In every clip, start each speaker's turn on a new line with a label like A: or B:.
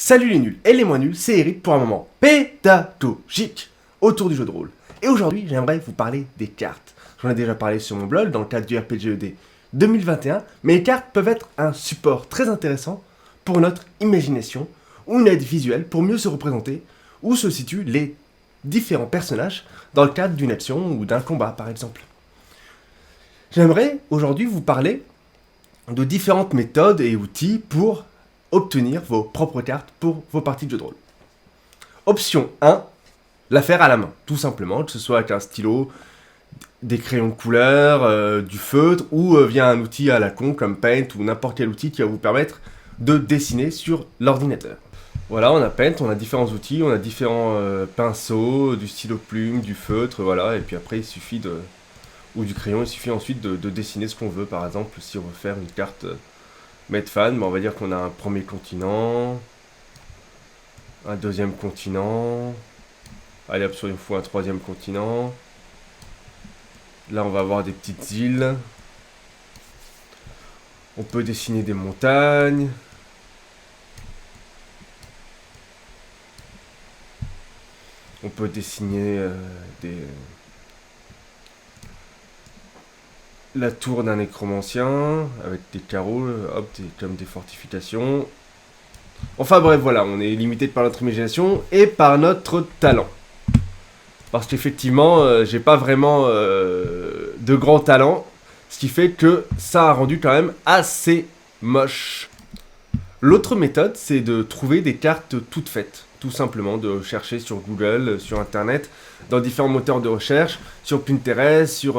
A: Salut les nuls et les moins nuls, c'est Eric pour un moment pédagogique autour du jeu de rôle. Et aujourd'hui, j'aimerais vous parler des cartes. J'en ai déjà parlé sur mon blog dans le cadre du RPGED 2021, mais les cartes peuvent être un support très intéressant pour notre imagination ou une aide visuelle pour mieux se représenter où se situent les différents personnages dans le cadre d'une action ou d'un combat par exemple. J'aimerais aujourd'hui vous parler de différentes méthodes et outils pour obtenir vos propres cartes pour vos parties de jeu de rôle. Option 1, la faire à la main, tout simplement, que ce soit avec un stylo, des crayons de couleur, du feutre ou via un outil à la con comme Paint ou n'importe quel outil qui va vous permettre de dessiner sur l'ordinateur. Voilà, on a Paint, on a différents outils, on a différents pinceaux, du stylo plume, du feutre, voilà, et puis après il suffit de... ou du crayon, il suffit ensuite de dessiner ce qu'on veut. Par exemple, si on veut faire une carte Medfan, on va dire qu'on a un premier continent, un deuxième continent, allez hop, il faut un troisième continent. Là on va avoir des petites îles, on peut dessiner des montagnes, on peut dessiner la tour d'un nécromancien, avec des carreaux, hop, comme des fortifications. Enfin bref, voilà, on est limité par notre imagination et par notre talent. Parce qu'effectivement, j'ai pas vraiment de grand talent, ce qui fait que ça a rendu quand même assez moche. L'autre méthode, c'est de trouver des cartes toutes faites. Tout simplement, de chercher sur Google, sur Internet, dans différents moteurs de recherche, sur Pinterest, sur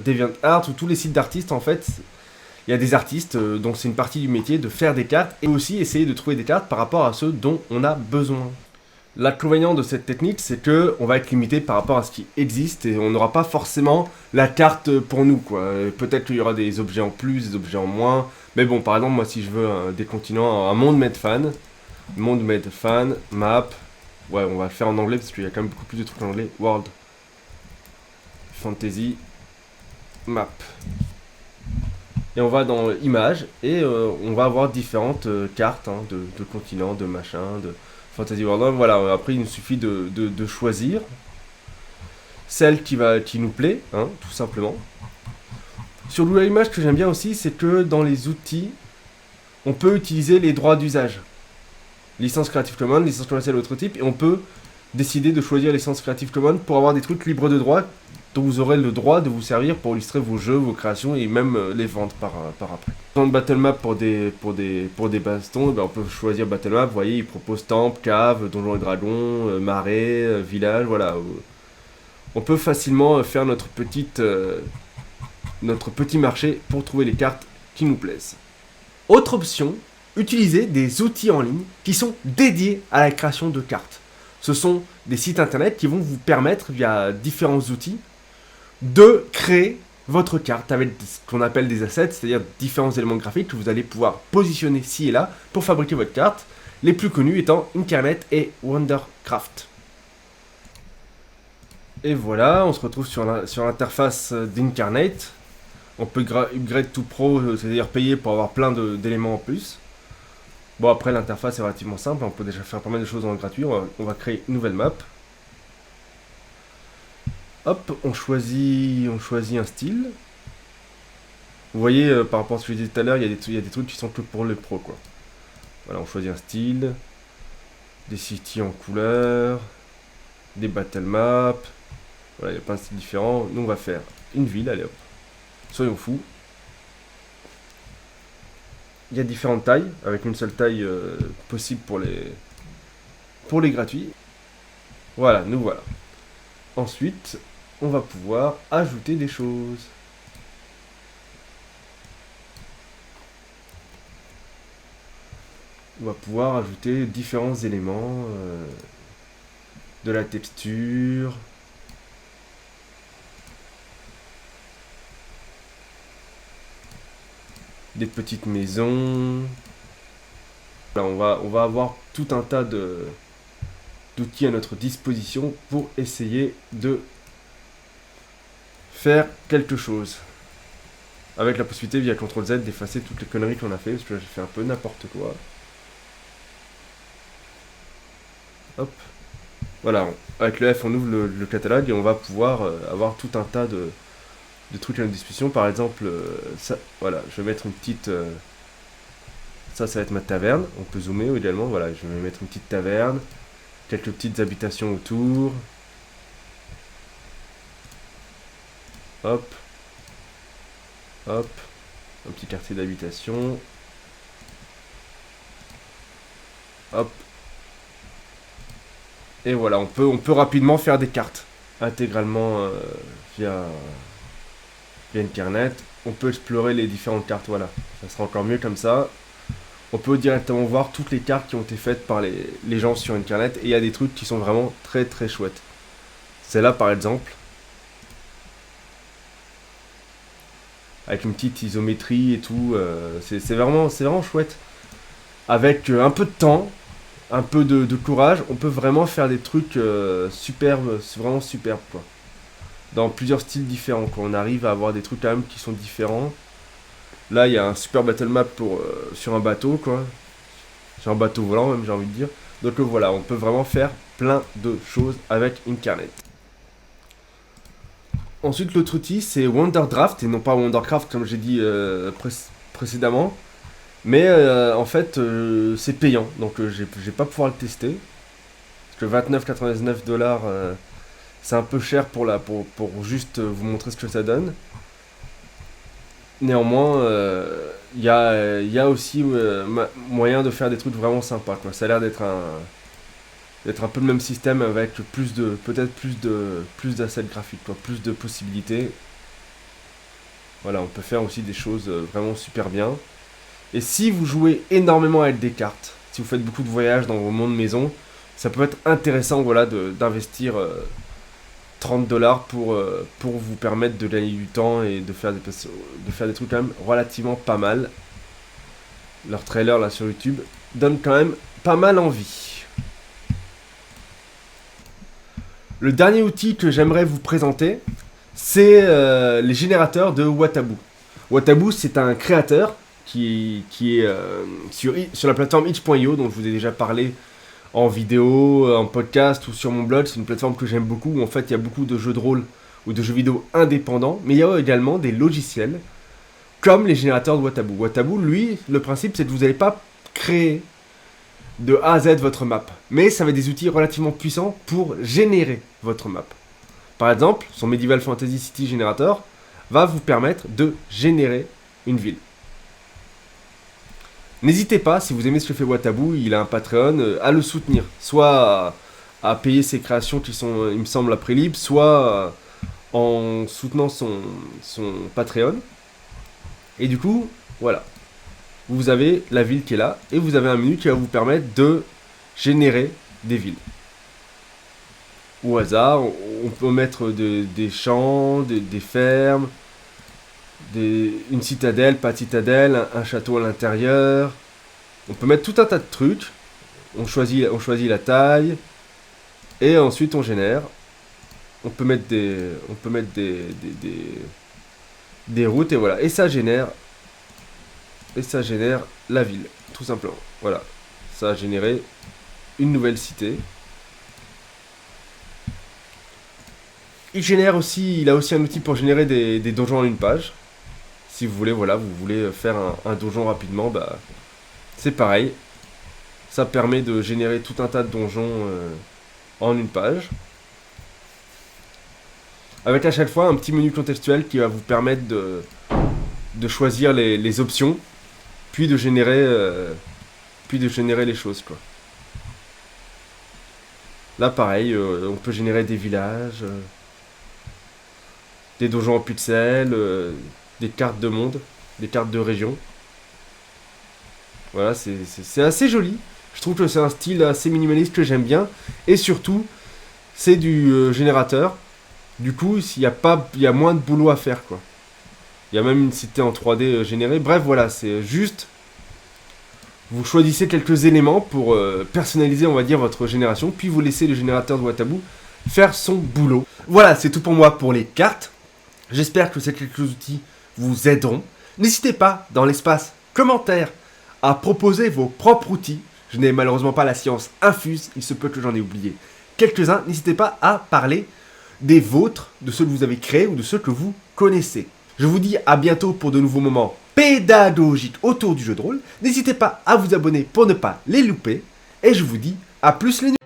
A: DeviantArt, ou tous les sites d'artistes en fait. Il y a des artistes dont c'est une partie du métier de faire des cartes, et aussi essayer de trouver des cartes par rapport à ceux dont on a besoin. L'inconvénient de cette technique, c'est que on va être limité par rapport à ce qui existe, et on n'aura pas forcément la carte pour nous, quoi. Peut-être qu'il y aura des objets en plus, des objets en moins, mais bon, par exemple, moi si je veux des continents, un monde Medfan, map, ouais, on va le faire en anglais parce qu'il y a quand même beaucoup plus de trucs en anglais. World Fantasy Map. Et on va dans images et on va avoir différentes cartes de continents, de machin, de Fantasy World. Voilà, après il nous suffit de choisir celle qui nous plaît, tout simplement. Sur Google Images, ce que j'aime bien aussi, c'est que dans les outils, on peut utiliser les droits d'usage. Licence Creative Commons, licence commerciale autre type, et on peut décider de choisir licence Creative Commons pour avoir des trucs libres de droit dont vous aurez le droit de vous servir pour illustrer vos jeux, vos créations et même les vendre par après. Dans le Battle Map pour des bastons, ben on peut choisir Battle Map, vous voyez, il propose temple, cave, donjons et dragons, marais, village, voilà. On peut facilement faire notre petit marché pour trouver les cartes qui nous plaisent. Autre option, utiliser des outils en ligne qui sont dédiés à la création de cartes. Ce sont des sites internet qui vont vous permettre, via différents outils, de créer votre carte avec ce qu'on appelle des assets, c'est-à-dire différents éléments graphiques que vous allez pouvoir positionner ci et là pour fabriquer votre carte, les plus connus étant Inkarnate et Wondercraft. Et voilà, on se retrouve sur l'interface d'Inkarnate. On peut upgrade to pro, c'est-à-dire payer pour avoir plein d'éléments en plus. Bon, après l'interface est relativement simple, on peut déjà faire pas mal de choses en gratuit. On va créer une nouvelle map. Hop, on choisit un style. Vous voyez, par rapport à ce que je disais tout à l'heure, il y a des trucs qui sont que pour les pros, quoi. Voilà, on choisit un style, des cities en couleur, des battle maps. Voilà, il y a plein de styles différents. Nous, on va faire une ville, allez hop. Soyons fous. Il y a différentes tailles, avec une seule taille possible pour les gratuits. Voilà, nous voilà. Ensuite, on va pouvoir ajouter des choses. On va pouvoir ajouter différents éléments, de la texture, des petites maisons. Là, on va avoir tout un tas d'outils à notre disposition pour essayer de faire quelque chose. Avec la possibilité via CTRL Z d'effacer toutes les conneries qu'on a fait, parce que là j'ai fait un peu n'importe quoi. Hop. Voilà, avec le F, on ouvre le catalogue et on va pouvoir avoir tout un tas de trucs à notre disposition. Par exemple, ça, voilà, je vais mettre une petite... ça va être ma taverne. On peut zoomer également. Voilà, je vais mettre une petite taverne. Quelques petites habitations autour. Hop. Hop. Un petit quartier d'habitation. Hop. Et voilà, on peut rapidement faire des cartes intégralement via Internet. On peut explorer les différentes cartes, voilà. Ça sera encore mieux comme ça. On peut directement voir toutes les cartes qui ont été faites par les gens sur Internet. Et il y a des trucs qui sont vraiment très très chouettes. Celle-là par exemple. Avec une petite isométrie et tout. C'est vraiment chouette. Avec un peu de temps, un peu de courage, on peut vraiment faire des trucs superbes, c'est vraiment superbe quoi. Dans plusieurs styles différents, quoi. On arrive à avoir des trucs quand même qui sont différents. Là, il y a un super battle map sur un bateau, quoi. Sur un bateau volant, même, j'ai envie de dire. Donc voilà, on peut vraiment faire plein de choses avec Incarnate. Ensuite, l'autre outil, c'est Wonderdraft, et non pas Wondercraft, comme j'ai dit précédemment. Mais en fait, c'est payant, donc je vais pas pouvoir le tester. Parce que 29,99$, c'est un peu cher pour juste vous montrer ce que ça donne. Néanmoins, il y a aussi moyen de faire des trucs vraiment sympas, quoi. Ça a l'air d'être un peu le même système avec peut-être plus d'assets graphiques, quoi, plus de possibilités. Voilà, on peut faire aussi des choses vraiment super bien. Et si vous jouez énormément avec des cartes, si vous faites beaucoup de voyages dans vos mondes maison, ça peut être intéressant, voilà, d'investir 30$ pour vous permettre de gagner du temps et de faire des trucs quand même relativement pas mal. Leur trailer là sur YouTube donne quand même pas mal envie. Le dernier outil que j'aimerais vous présenter, c'est les générateurs de Watabu. Watabu, c'est un créateur qui est sur la plateforme itch.io, dont je vous ai déjà parlé en vidéo, en podcast ou sur mon blog. C'est une plateforme que j'aime beaucoup, où en fait il y a beaucoup de jeux de rôle ou de jeux vidéo indépendants, mais il y a également des logiciels comme les générateurs de Watabu. Watabu, lui, le principe c'est que vous n'allez pas créer de A à Z votre map, mais ça va être des outils relativement puissants pour générer votre map. Par exemple, son Medieval Fantasy City Generator va vous permettre de générer une ville. N'hésitez pas, si vous aimez ce que fait Watabu, il a un Patreon, à le soutenir. Soit à payer ses créations qui sont, il me semble, à prix libre, soit en soutenant son Patreon. Et du coup, voilà. Vous avez la ville qui est là, et vous avez un menu qui va vous permettre de générer des villes. Au hasard, on peut mettre des champs, des fermes, une citadelle, pas de citadelle, un château à l'intérieur. On peut mettre tout un tas de trucs. On choisit la taille. Et ensuite on génère. On peut mettre des routes et voilà. Et ça génère la ville, tout simplement. Voilà. Ça a généré une nouvelle cité. Il a aussi un outil pour générer des donjons en une page. Si vous voulez, voilà, vous voulez faire un donjon rapidement, bah, c'est pareil. Ça permet de générer tout un tas de donjons en une page. Avec à chaque fois un petit menu contextuel qui va vous permettre de choisir les options, puis de générer les choses, quoi. Là, pareil, on peut générer des villages, des donjons en pixels, des cartes de monde, des cartes de région. Voilà, c'est assez joli. Je trouve que c'est un style assez minimaliste que j'aime bien. Et surtout, c'est du générateur. Du coup, il y a moins de boulot à faire, quoi. Il y a même une cité en 3D générée. Bref, voilà, c'est juste... Vous choisissez quelques éléments pour personnaliser, on va dire, votre génération. Puis vous laissez le générateur de Watabu faire son boulot. Voilà, c'est tout pour moi pour les cartes. J'espère que ces quelques outils vous aideront. N'hésitez pas, dans l'espace commentaires, à proposer vos propres outils. Je n'ai malheureusement pas la science infuse, il se peut que j'en ai oublié quelques-uns. N'hésitez pas à parler des vôtres, de ceux que vous avez créés ou de ceux que vous connaissez. Je vous dis à bientôt pour de nouveaux moments pédagogiques autour du jeu de rôle. N'hésitez pas à vous abonner pour ne pas les louper. Et je vous dis à plus les nuls.